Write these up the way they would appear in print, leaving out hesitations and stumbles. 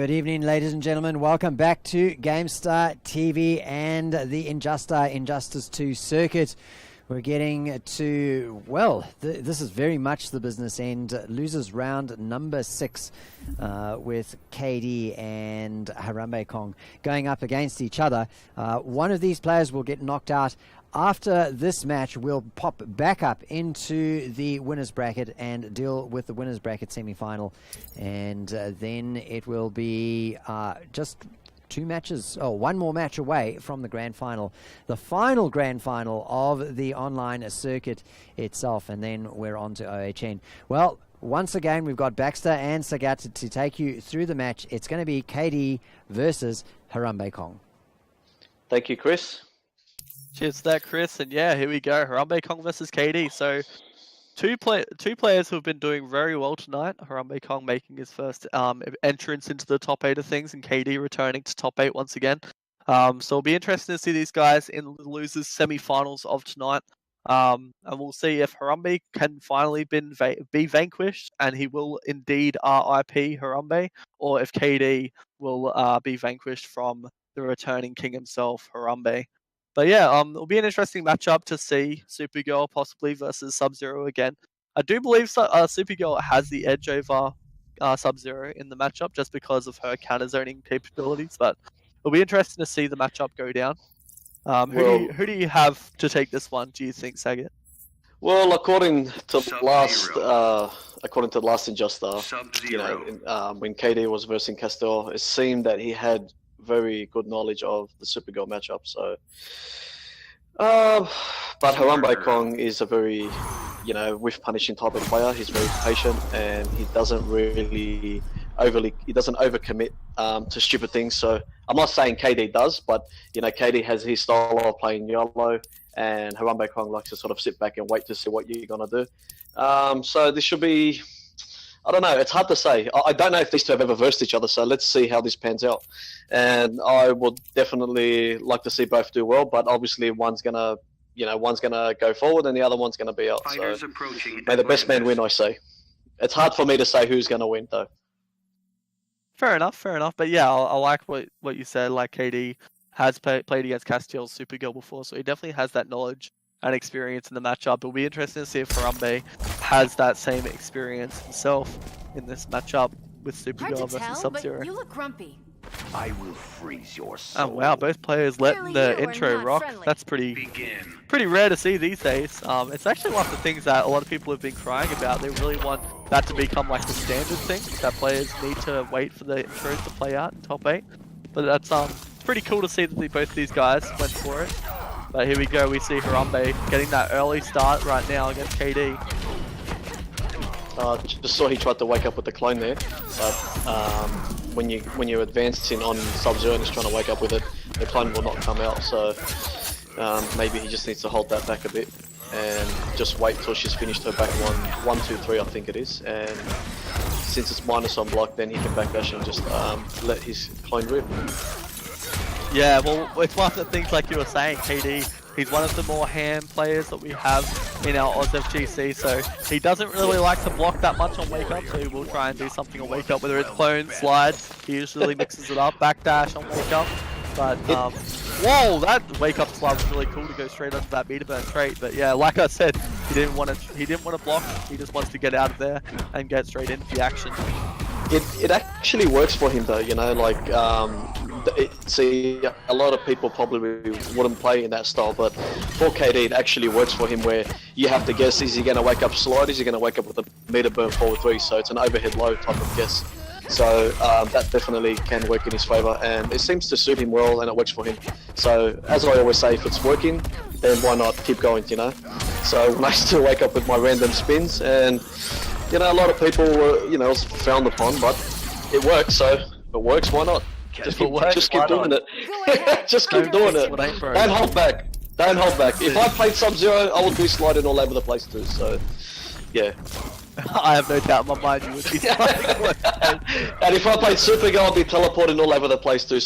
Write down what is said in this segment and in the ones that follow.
Good evening, ladies and gentlemen. Welcome back to GameStar TV and the Injustice 2 circuit. We're getting to, well, this is very much the business end. Losers round number 6 with Kdeee and HarambeKong going up against each other. One of these players will get knocked out. After this match, we'll pop back up into the winners bracket and deal with the winners bracket semi-final. And then it will be just one more match away from the grand final, the final grand final of the online circuit itself, and then we're on to OHN. Well, once again, we've got Baxter and Sagat to take you through the match. It's going to be Kdeee versus HarambeKong. Thank you, Chris. Cheers to that, Chris. And yeah, here we go. HarambeKong versus Kdeee. So two players who have been doing very well tonight. HarambeKong making his first entrance into the top 8 of things, and Kdeee returning to top 8 once again. So it'll be interesting to see these guys in the losers semi-finals of tonight. And we'll see if Harambe can finally be vanquished, and he will indeed RIP Harambe, or if Kdeee will be vanquished from the returning king himself, Harambe. But yeah, it'll be an interesting matchup to see Supergirl possibly versus Sub-Zero again. I do believe Supergirl has the edge over Sub-Zero in the matchup just because of her counter-zoning capabilities, but it'll be interesting to see the matchup go down. Who do you have to take this one, do you think, Sagat? Well, according to the last Injustice, when Kdeee was versing Castell, it seemed that he had very good knowledge of the Supergirl matchup. So, but HarambeKong is a very, whiff punishing type of player. He's very patient, and he doesn't really overcommit to stupid things. So I'm not saying Kdeee does, but Kdeee has his style of playing yellow, and HarambeKong likes to sort of sit back and wait to see what you're gonna do. So this should be, I don't know, it's hard to say. I don't know if these two have ever versed each other, so let's see how this pans out. And I would definitely like to see both do well, but obviously one's gonna go forward and the other one's gonna be out. So may the best man win, I say. It's hard for me to say who's gonna win, though. Fair enough. But yeah, I like what you said. Like, Kdeee has played against Castiel's Supergirl before, so he definitely has that knowledge and experience in the matchup. It'll be interesting to see if Harambe has that same experience himself in this matchup with Supergirl versus Sub-Zero. You look grumpy. I will freeze your soul. Oh wow, both players letting the intro rock. Friendly. That's pretty rare to see these days. It's actually one of the things that a lot of people have been crying about. They really want that to become like the standard thing, that players need to wait for the intros to play out in top 8. But that's pretty cool to see that both these guys went for it. But here we go, we see Harambe getting that early start right now against Kdeee. Just saw he tried to wake up with the clone there, but when you're advancing on Sub-Zero and he's trying to wake up with it, the clone will not come out. So maybe he just needs to hold that back a bit and just wait till she's finished her back 1, 2, 3, I think it is. And since it's minus on block, then he can backdash and just let his clone rip. Yeah, well, it's one of the things like you were saying, Kdeee, he's one of the more ham players that we have in our OzFGC, so he doesn't really like to block that much on wake up, so he will try and do something on wake up, whether it's clone, slide, he usually mixes it up, backdash on wake up, but whoa, that wake up slide was really cool to go straight onto that meter burn trait, but yeah, like I said, he didn't want to block, he just wants to get out of there and get straight into the action. It actually works for him though, see, a lot of people probably wouldn't play in that style, but for Kdeee it actually works for him where you have to guess, is he going to wake up slide, is he going to wake up with a meter burn forward 3, so it's an overhead low type of guess. So that definitely can work in his favour, and it seems to suit him well and it works for him. So as I always say, if it's working, then why not keep going, So when I still wake up with my random spins, and a lot of people were, frowned upon, but it works, so if it works, why not? Just keep doing it. Just keep doing it. Don't hold back. Don't hold back. If I played Sub-Zero, I would be sliding all over the place too. So, yeah. I have no doubt in my mind you would be sliding. And if I played Supergirl, I'd be teleporting all over the place too.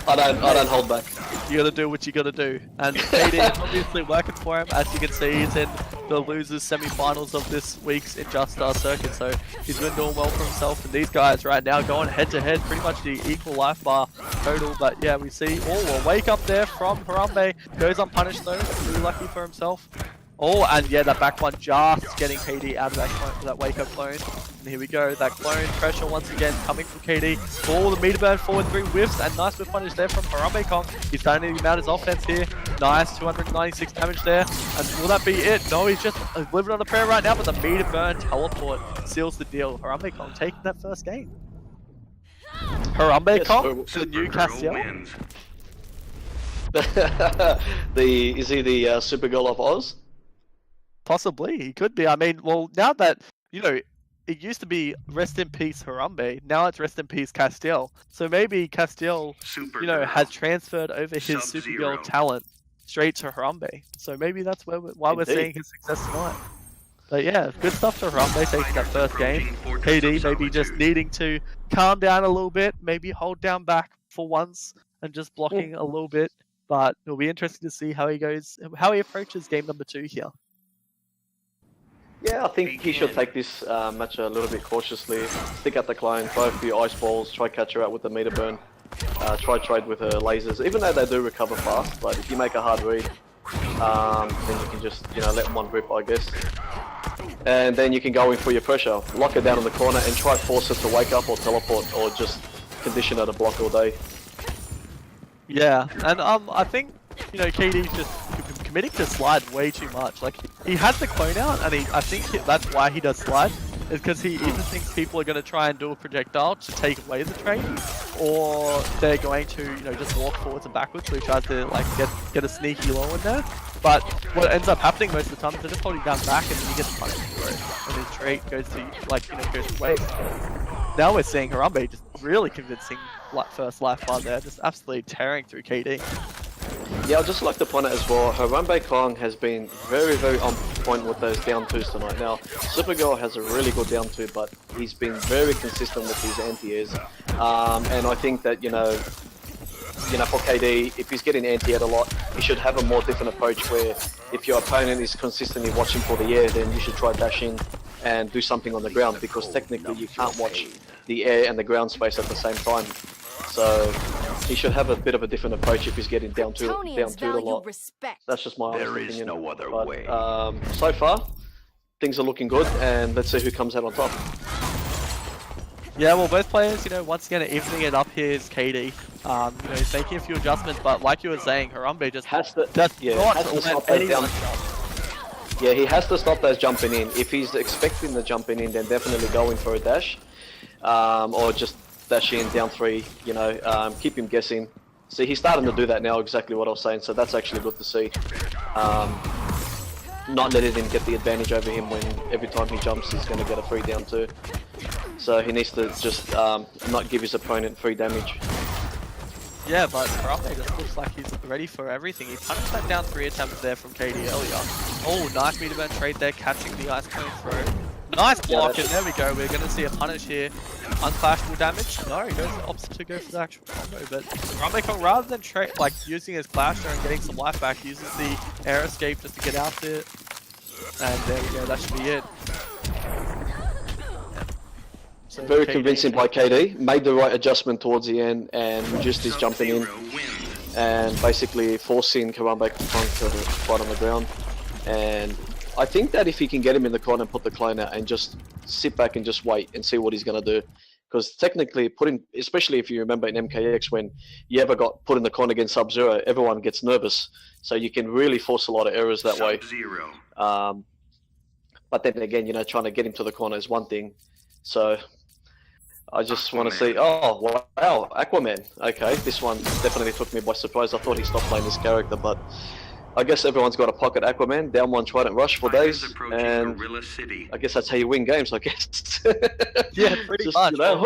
I don't hold back. You gotta do what you gotta do. And Kdeee is obviously working for him. As you can see, he's in the losers semi-finals of this week's Injusta circuit, so he's been doing well for himself. And these guys right now going head-to-head, pretty much the equal life bar total. But yeah, we see, a wake up there from Harambe. Goes unpunished though, really lucky for himself. Oh, and yeah, that back one just getting Kdeee out of that wake-up clone. And here we go, that clone pressure once again coming from Kdeee. The meter burn forward 3 whiffs, and nice whiff punish there from HarambeKong. He's starting to mount his offense here. Nice, 296 damage there. And will that be it? No, he's just living on a prayer right now, but the meter burn teleport seals the deal. HarambeKong taking that first game. HarambeKong, the new Castiel. Is he the Supergirl of Oz? Possibly, he could be. I mean, well, now that, you know, it used to be rest in peace Harambe, now it's rest in peace Castiel. So maybe Castiel, you know, has transferred over his Supergirl talent straight to Harambe. So maybe that's why we're seeing his success tonight. But yeah, good stuff to Harambe taking that first game. Kdeee maybe just needing to calm down a little bit, maybe hold down back for once and just blocking a little bit. But it'll be interesting to see how he goes, how he approaches game number 2 here. Yeah, I think he should take this match a little bit cautiously. Stick at the clone, throw a few ice balls, try catch her out with the meter burn. Try trade with her lasers, even though they do recover fast. But if you make a hard read, then you can just, you know, let one rip, I guess. And then you can go in for your pressure, lock her down in the corner, and try force her to wake up or teleport, or just condition her to block all day. Yeah, and I think, you know, Kdee's just committing to slide way too much. Like, he has the clone out, and I think that's why he does slide, is because he either thinks people are going to try and do a projectile to take away the trade, or they're going to, you know, just walk forwards and backwards, so he tries to, like, get a sneaky low in there. But what ends up happening most of the time is they're just holding down back, and then he gets punished for it, and his trade goes to, like, you know, goes to waste. Now we're seeing Harambe just really convincing first life bar there, just absolutely tearing through Kdeee. Yeah, I'd just like to point out as well, HarambeKong has been very, very on point with those down twos tonight. Now, Supergirl has a really good down two, but he's been very consistent with his anti-airs. And I think that, you know, for Kdeee, if he's getting anti-aired a lot, he should have a more different approach where if your opponent is consistently watching for the air, then you should try dash in and do something on the ground, because technically you can't watch the air and the ground space at the same time. So he should have a bit of a different approach if he's getting down to a lot. That's just my honest opinion. There is no other way. So far, things are looking good, and let's see who comes out on top. Yeah, well, both players, you know, once again, evening it up here is Kdeee. You know, he's making a few adjustments, but like you were saying, Harambe just has to stop those jump. Yeah, he has to stop those jumping in. If he's expecting the jumping in, then definitely go in for a dash, or just dash in down 3. You know, keep him guessing. See, he's starting to do that now. Exactly what I was saying. So that's actually good to see. Not letting him get the advantage over him when every time he jumps, he's going to get a free down 2. So he needs to just not give his opponent free damage. Yeah, but Harambe just looks like he's ready for everything. He punished that down 3 attempts there from Kdeee earlier. Oh, nice meter burn trade there, catching the ice coming through. Nice block, and there we go. We're going to see a punish here. Unclashable damage. No, he goes opposite to go for the actual combo, but HarambeKong, rather than using his clasher and getting some life back, uses the air escape just to get out there. And there we go, that should be it. So very convincing by Kdeee. Made the right adjustment towards the end and reduced his jumping in, and basically forcing HarambeKong to fight on the ground. And I think that if he can get him in the corner and put the clone out and just sit back and just wait and see what he's going to do, because technically especially if you remember in MKX when you ever got put in the corner against Sub-Zero, everyone gets nervous, so you can really force a lot of errors that way. But then again, you know, trying to get him to the corner is one thing. So I just want to see, oh wow, Aquaman. Okay, this one definitely took me by surprise. I thought he stopped playing this character, but I guess everyone's got a pocket Aquaman, down 1 Trident Rush for days, and I guess that's how you win games, I guess. Yeah, pretty much. You know,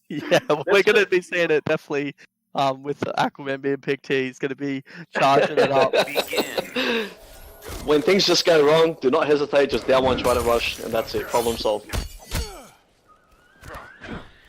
yeah, we're going to be seeing it definitely with Aquaman being picked here. He's going to be charging it up. When things just go wrong, do not hesitate, just down 1 Trident Rush, and that's it, problem solved.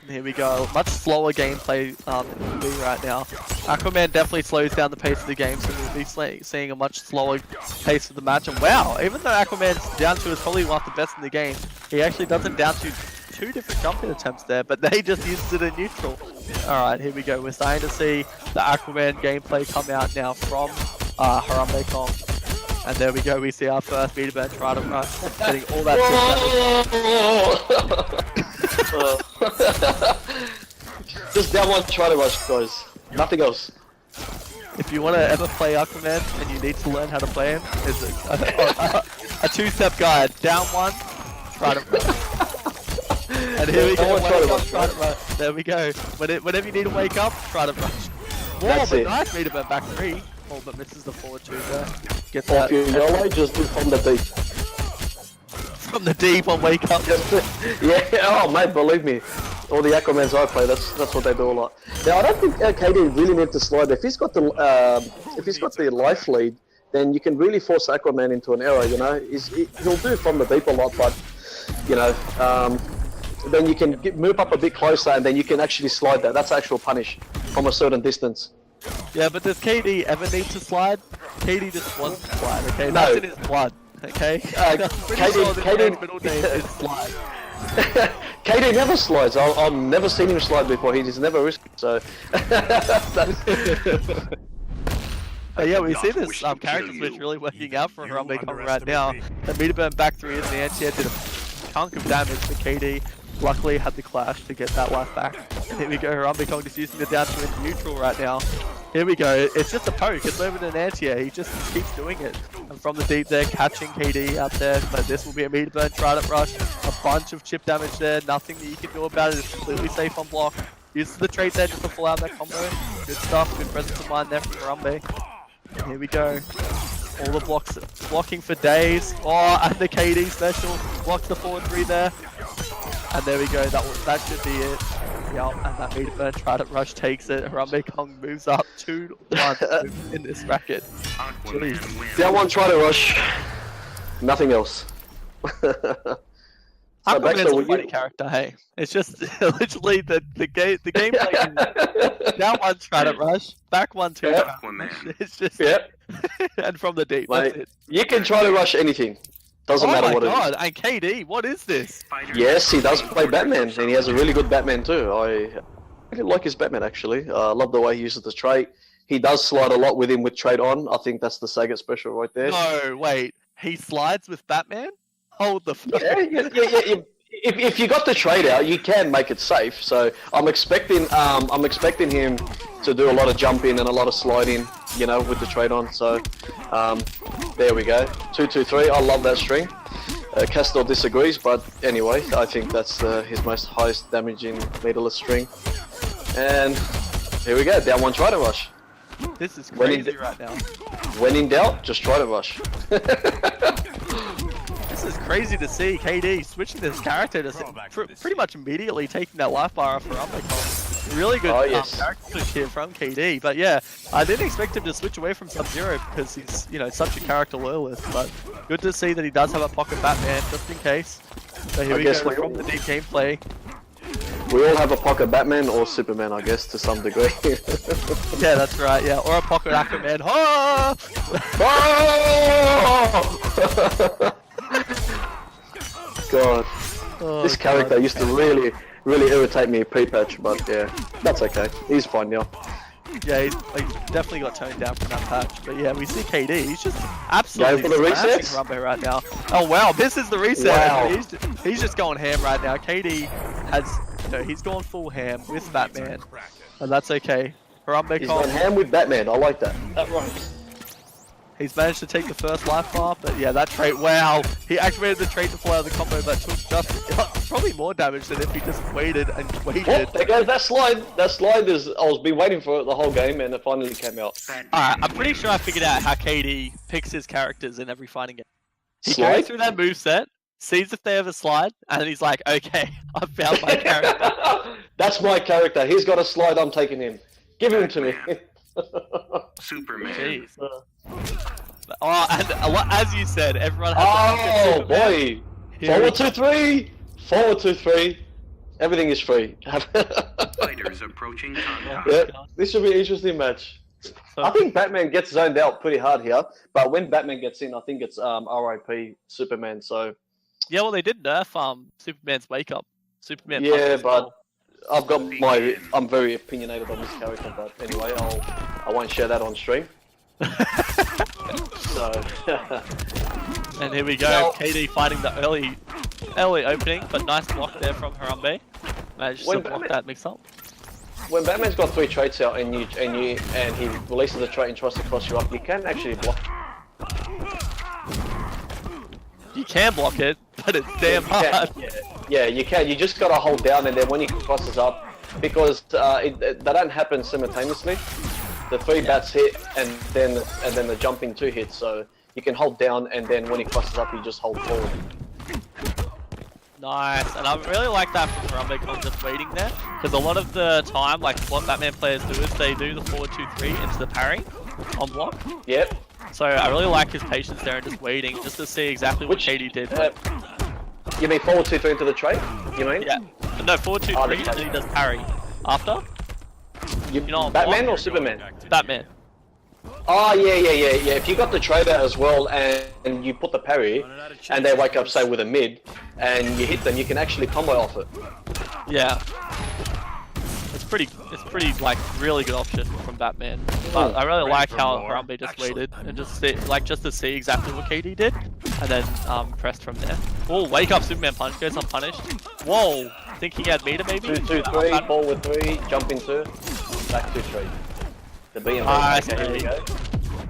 Here we go, much slower gameplay in the right now. Aquaman definitely slows down the pace of the game, so we'll be seeing a much slower pace of the match. And wow, even though Aquaman's down to is probably one of the best in the game, he actually doesn't down to 2 different jumping attempts there, but they just used it in neutral. Alright, here we go. We're starting to see the Aquaman gameplay come out now from HarambeKong. And there we go, we see our first meter burn try to run, getting all that Just down one try to rush, guys. Nothing else. If you want to ever play Aquaman and you need to learn how to play him, is a 2-step guide. Down one, try to run. And here we go, try to run. There we go. Whenever you need to wake up, try to rush. Whoa, but nice meter burn back 3. Oh, but misses the forward 2 there. Gets that. If you're yellow, just do from the deep. From the deep on wake up. Yeah, oh mate, believe me. All the Aquamans I play, that's what they do a lot. Now I don't think Kdeee really needs to slide. If he's got the life lead, then you can really force Aquaman into an error. You know, he'll do from the deep a lot, but you know, then you can move up a bit closer, and then you can actually slide that. That's actual punish from a certain distance. Yeah, but does Kdeee ever need to slide? Kdeee just wants to slide. Okay, No. that's in his blood. Okay. Kdeee middle name is slide. Kdeee never slides. I've never seen him slide before. He's never risked. So. Yeah, we see this character switch really working out for HarambeKong right now. The meter burn back 3 in the anti-air did a chunk of damage to Kdeee. Luckily had the clash to get that life back. And here we go, HarambeKong just using the down to in neutral right now. Here we go, it's just a poke, it's over to an anti-air, he just keeps doing it. And from the deep there, catching Kdeee out there, but this will be a meter burn, trident rush, a bunch of chip damage there, nothing that you can do about it, it's completely safe on block. Uses the trait there just to pull out that combo. Good stuff, good presence of mind there from Harambe. Here we go. All the blocks, blocking for days. Oh, and the Kdeee special, blocks the forward 3 there. And there we go, that should be it. Yep, and that meter burn trident rush takes it. HarambeKong moves up 2-1 in this bracket. Down one try to rush. Nothing else. Aquaman's a funny character, hey. It's just literally the gameplay is down one trident rush, back 1-2. Yep. It's just and from the deep. Mate, that's it. you can try to rush anything. Doesn't matter what it is. Oh my god, and Kdeee, what is this? Yes, he does play Batman, and he has a really good Batman too. I really like his Batman actually. I love the way he uses the trait. He does slide a lot with him with trait on. I think that's the Sagat special right there. No, wait. He slides with Batman? Hold the fuck. Yeah. If you got the trait out, you can make it safe. So I'm expecting him to do a lot of jumping and a lot of sliding, you know, with the trait on. So there we go. 2-2-3. I love that string. Castor disagrees, but anyway, I think that's his most highest damaging meterless string. And here we go. Down one try to rush. This is crazy right now. When in doubt, just try to rush. This is crazy to see Kdeee switching this character to pretty much immediately taking that life bar off HarambeKong. Really good character switch here from Kdeee, but yeah, I didn't expect him to switch away from Sub-Zero because he's, you know, such a character loyalist, but good to see that he does have a pocket Batman just in case. So here we go from the deep gameplay. We all have a pocket Batman or Superman, I guess, to some degree. Yeah, that's right, yeah, or a pocket Aquaman. Oh! God, this character used to really irritate me pre-patch, but yeah, that's okay. He's fine now. Yeah, he's definitely got toned down from that patch. But yeah, we see Kdeee. He's just absolutely smashing Harambe right now. Oh wow, this is the reset. Wow. He's just going ham right now. Kdeee has, you know, he's gone full ham with Batman, and that's okay. HarambeKong. He's gone ham with Batman. I like that. That rhymes. He's managed to take the first life bar, but yeah, that trait, wow. He activated the trait to pull out the combo that took just probably more damage than if he just waited and waited. Oh, there goes that slide. That slide is, I was been waiting for it the whole game and it finally came out. Alright, I'm pretty sure I figured out how Kdeee picks his characters in every fighting game. He goes through that moveset, sees if they ever slide, and he's like, okay, I've found my character. That's my character. He's got a slide, I'm taking him. Give him to me. Superman. Jeez. Oh, and as you said, everyone has oh boy! Forward 2-3! Forward 2-3! Everything is free. Fighters approaching contact. Yeah, this should be an interesting match. So, I think Batman gets zoned out pretty hard here, but when Batman gets in, I think it's RIP Superman. So yeah, well, they did nerf Superman's wake up. Superman. punch yeah, as well. but I've got I'm very opinionated on this character. But anyway, I won't share that on stream. So And here we go, Now- KD fighting the early opening, but nice block there from Harambe. Managed to When block Batman- that mix up. when Batman's got 3 traits out and he releases a trait and tries to cross you up, you can actually block. You can block it, but it's damn You can, hard. yeah, you can. You just gotta hold down, and then when he crosses up, because they don't happen simultaneously. The 3 bats hit, and then the jumping 2 hits. So you can hold down, and then when he crosses up, you just hold forward. Nice, and I really like that from HarambeKong just waiting there, because a lot of the time, like what Batman players do is they do the forward 2-3 into the parry on block. Yep. So I really like his patience there and just waiting, just to see exactly what KD did. You mean forward 2-3 into the trait? You mean? Yeah, no, forward 2-3, Oh, and then he does parry after. You know, Batman block- or Superman? Batman. Oh yeah. If you got the trade out as well, and you put the parry, and they wake up say with a mid, and you hit them, you can actually combo off it. Yeah. It's pretty like really good option from Batman. But I really like how Harambe just waited and just to see exactly what KD did, and then pressed from there. Oh, wake up Superman punch goes unpunished. Whoa, think he had meter maybe? 2-2-3, forward 3, jump into, back 2-3. The B and Nice, okay, here we go.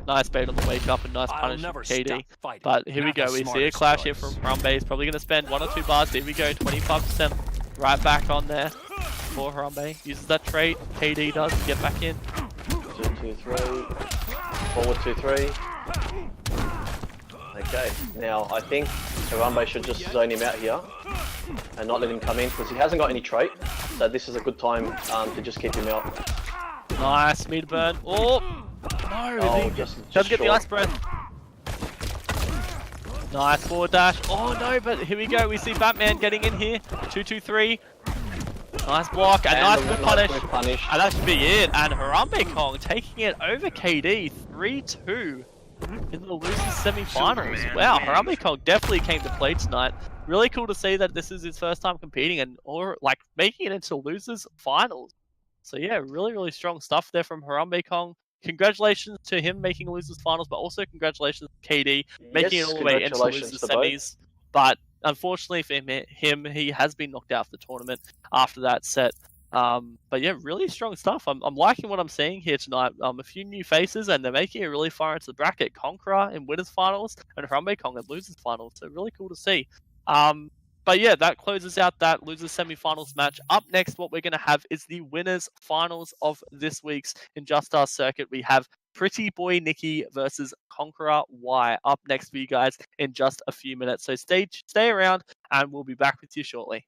Nice bait on the wake up and nice punish from KD. But here we go, we see a clash here from Harambe. He's probably going to spend 1 or 2 bars. Here we go, 25% right back on there for Harambe. Uses that trait, KD does to get back in. 2-2-3, forward 2-3. Okay, now I think Harambe should just zone him out here and not let him come in because he hasn't got any trait. So this is a good time to just keep him out. Nice meter burn. Oh no! He doesn't get the ice breath. Nice forward dash. Oh no! But here we go. We see Batman getting in here. 2-2-3. Nice block and nice good punish. And that should be it. And HarambeKong taking it over KD 3-2 in the losers semi-finals. Wow, HarambeKong definitely came to play tonight. Really cool to see that this is his first time competing and like making it into losers finals. So yeah, really strong stuff there from HarambeKong. Congratulations to him making losers finals, but also congratulations to KD making it all the way into losers semis. But unfortunately for him, he has been knocked out of the tournament after that set. But yeah, really strong stuff. I'm liking what I'm seeing here tonight. A few new faces, and they're making it really far into the bracket. Conqueror in winners finals, and HarambeKong in losers finals. So really cool to see. But yeah, that closes out that losers semi-finals match. Up next, what we're going to have is the winners finals of this week's Injustice circuit. We have Pretty Boy Nikki versus Conqueror Y up next for you guys in just a few minutes. So stay around, and we'll be back with you shortly.